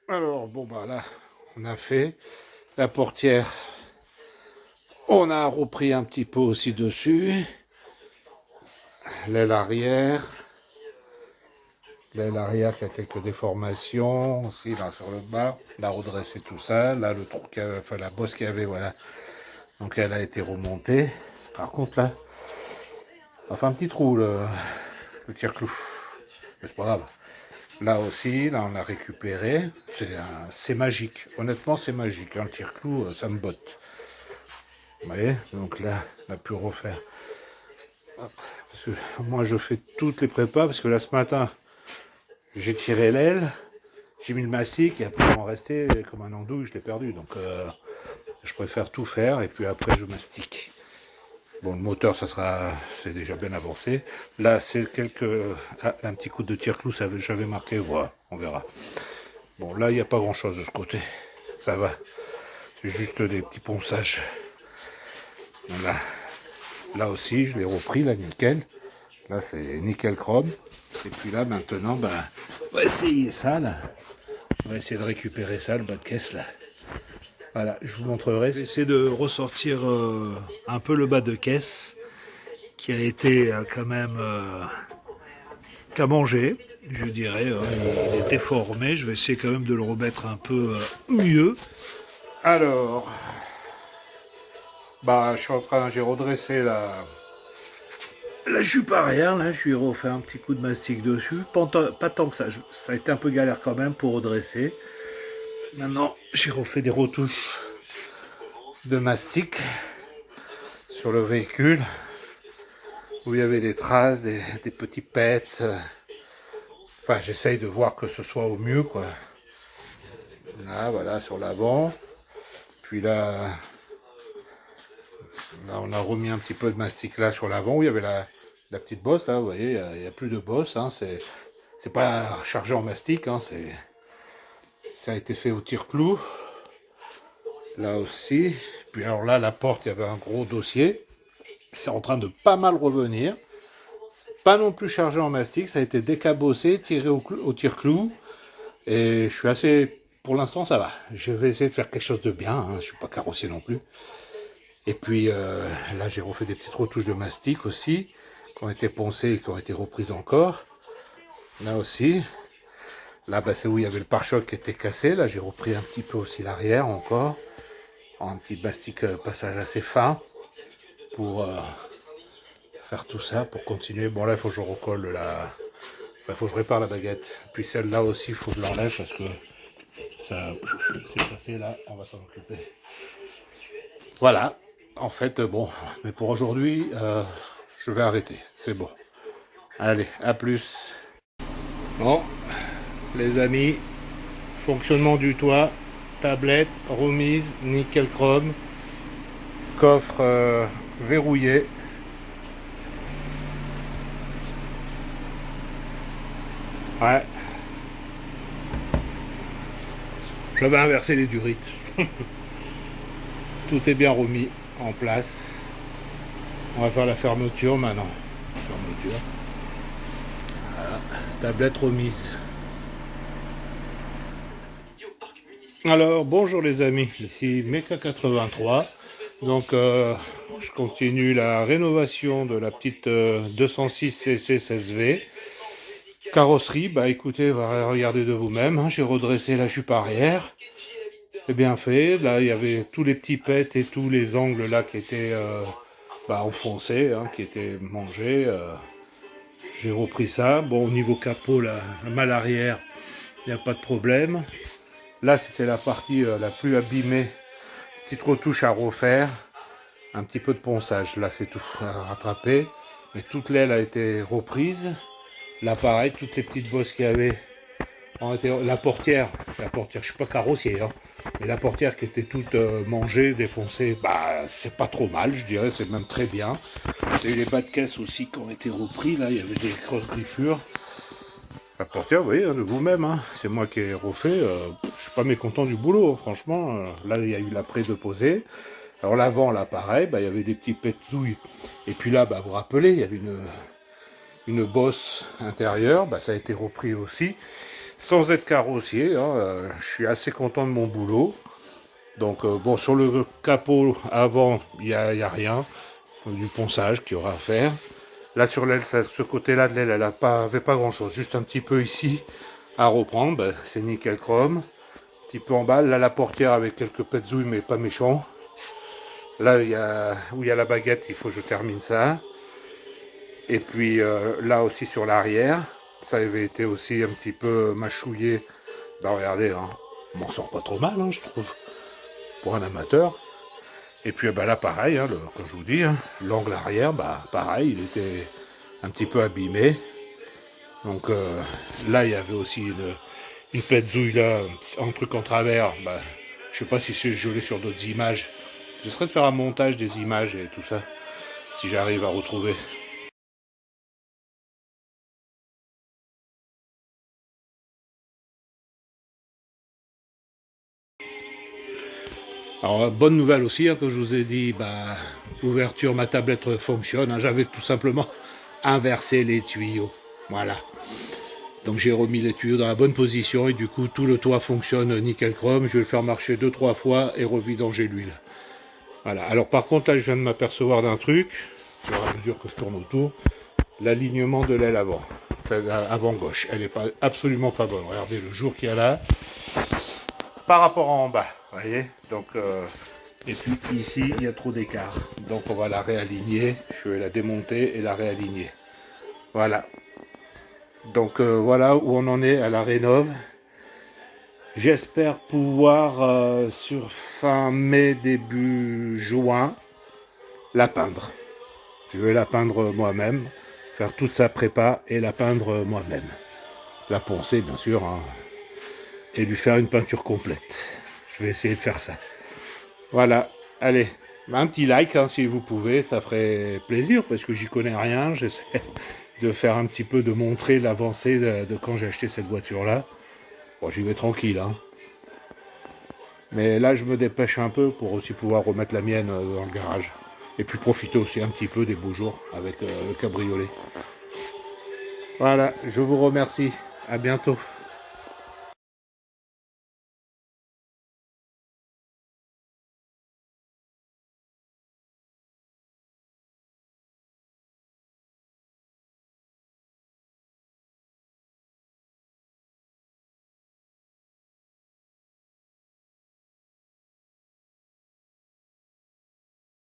Alors, bon, bah là, on a fait la portière. On a repris un petit peu aussi dessus. L'aile arrière. L'aile arrière qui a quelques déformations aussi, là, sur le bas. On a redressé tout ça. Là, le trou qu'il y avait, enfin, la bosse qu'il y avait, voilà. Donc, elle a été remontée. Par contre, là, on a fait un petit trou, le tire-clou. Mais c'est pas grave. Là aussi, là, on a récupéré. C'est magique. Honnêtement, c'est magique. Un tire-clou, ça me botte. Vous voyez, donc là, on a pu refaire. Parce que moi, je fais toutes les prépas, parce que là, ce matin, j'ai tiré l'aile, j'ai mis le mastic, et après, il m'en restait comme un andouille, je l'ai perdu. Donc, je préfère tout faire, et puis après, je mastique. Bon, le moteur, c'est déjà bien avancé. Là, c'est un petit coup de tire-clou, j'avais marqué, voilà, on verra. Bon, là, il n'y a pas grand-chose de ce côté. Ça va. C'est juste des petits ponçages. Voilà. Là aussi, je l'ai repris, là, nickel. Là, c'est nickel chrome. Et puis là, maintenant, ben, on va essayer ça, là. On va essayer de récupérer ça, le bas de caisse, là. Voilà, je vous montrerai. Je vais essayer de ressortir un peu le bas de caisse, qui a été quand même... qu'à manger, je dirais. Il est déformé. Je vais essayer quand même de le remettre un peu mieux. Alors, bah, j'ai redressé la jupe arrière, là, je lui ai refait un petit coup de mastic dessus. Pas tant que ça, ça a été un peu galère quand même pour redresser. Maintenant, j'ai refait des retouches de mastic sur le véhicule, où il y avait des traces, des petits pets. Enfin, j'essaye de voir que ce soit au mieux, quoi. Là, voilà, sur l'avant. Puis là, on a remis un petit peu de mastic là sur l'avant, où il y avait la petite bosse, là, vous voyez, il n'y a plus de bosse, hein, c'est pas chargé en mastic, hein, ça a été fait au tire-clou, là aussi. Puis alors là, la porte, il y avait un gros dossier, c'est en train de pas mal revenir, pas non plus chargé en mastic, ça a été décabossé, tiré au tire-clou, et je suis assez, pour l'instant ça va, je vais essayer de faire quelque chose de bien, hein, je suis pas carrossier non plus. Et puis là, j'ai refait des petites retouches de mastic aussi, qui ont été poncées et qui ont été reprises encore. Là aussi. Là, bah, c'est où il y avait le pare-choc qui était cassé. Là, j'ai repris un petit peu aussi l'arrière encore. Un petit mastic passage assez fin pour faire tout ça, pour continuer. Bon, là, il faut que je recolle il faut que je répare la baguette. Puis celle-là aussi, il faut que je l'enlève parce que ça c'est passé là. On va s'en occuper. Voilà. En fait, bon. Mais pour aujourd'hui, je vais arrêter. C'est bon. Allez, à plus. Bon, les amis, fonctionnement du toit, tablette, remise, nickel chrome, coffre verrouillé. Ouais, j'avais inversé les durites. Tout est bien remis en place. On va faire la fermeture maintenant. Fermeture. Voilà, tablette remise. Alors, bonjour les amis, ici Meka83. Donc, je continue la rénovation de la petite 206 CC 16V. Carrosserie, bah écoutez, regardez de vous-même, hein, j'ai redressé la jupe arrière. C'est bien fait, là il y avait tous les petits pets et tous les angles là qui étaient enfoncés, hein, qui étaient mangés. J'ai repris ça. Bon, au niveau capot, la malle arrière, il n'y a pas de problème. Là, c'était la partie la plus abîmée. Petite retouche à refaire. Un petit peu de ponçage. Là, c'est tout à rattraper. Mais toute l'aile a été reprise. Là, pareil, toutes les petites bosses qu'il y avait ont été... La portière, je suis pas carrossier, hein, mais la portière qui était toute mangée, défoncée, bah, c'est pas trop mal, je dirais, c'est même très bien. Il y a eu les bas de caisse aussi qui ont été repris. Là, il y avait des grosses griffures. La portière, vous voyez, de vous-même, hein, c'est moi qui ai refait. Je suis pas mécontent du boulot, hein, franchement. Là, il y a eu l'après de poser. Alors l'avant, là, pareil, bah, il y avait des petits pets-zouilles. Et puis là, bah, vous vous rappelez, il y avait une bosse intérieure, bah, ça a été repris aussi. sans être carrossier, hein, je suis assez content de mon boulot. Donc bon, sur le capot avant, il n'y a rien, du ponçage qu'il y aura à faire. Là sur l'aile, ce côté-là de l'aile, elle avait pas grand-chose, juste un petit peu ici à reprendre, ben, c'est nickel chrome. Un petit peu en bas, là la portière avec quelques petzouilles mais pas méchant. Là où il y a la baguette, il faut que je termine ça. Et puis là aussi sur l'arrière, ça avait été aussi un petit peu mâchouillé. Ben regardez, hein, on m'en sort pas trop mal, hein, je trouve, pour un amateur. Et puis ben là pareil, hein, comme je vous dis, hein, l'angle arrière, bah pareil, il était un petit peu abîmé. Donc là il y avait aussi une petzouille là, un truc en travers. Bah, je sais pas si je l'ai sur d'autres images. J'essaierai de faire un montage des images et tout ça, si j'arrive à retrouver. Alors, bonne nouvelle aussi, hein, comme je vous ai dit, bah, ouverture, ma tablette fonctionne. Hein, j'avais tout simplement inversé les tuyaux. Voilà. Donc j'ai remis les tuyaux dans la bonne position et du coup tout le toit fonctionne nickel chrome. Je vais le faire marcher 2-3 fois et revidanger l'huile. Voilà. Alors par contre là je viens de m'apercevoir d'un truc, au fur et à mesure que je tourne autour, l'alignement de l'aile avant. Avant gauche, elle n'est pas, absolument pas bonne. Regardez le jour qu'il y a là. Par rapport à en bas, vous voyez. Donc et puis ici il y a trop d'écart. Donc on va la réaligner. Je vais la démonter et la réaligner. Voilà. Donc voilà où on en est à la rénov. J'espère pouvoir sur fin mai, début juin, la peindre. Je vais la peindre moi-même, faire toute sa prépa et la peindre moi-même. La poncer bien sûr, hein, et lui faire une peinture complète. Je vais essayer de faire ça. Voilà, allez, un petit like hein, si vous pouvez, ça ferait plaisir parce que j'y connais rien. J'essaie de faire un petit peu, de montrer l'avancée de quand j'ai acheté cette voiture-là. Bon, j'y vais tranquille, hein. Mais là, je me dépêche un peu pour aussi pouvoir remettre la mienne dans le garage. Et puis profiter aussi un petit peu des beaux jours avec le cabriolet. Voilà, je vous remercie. À bientôt.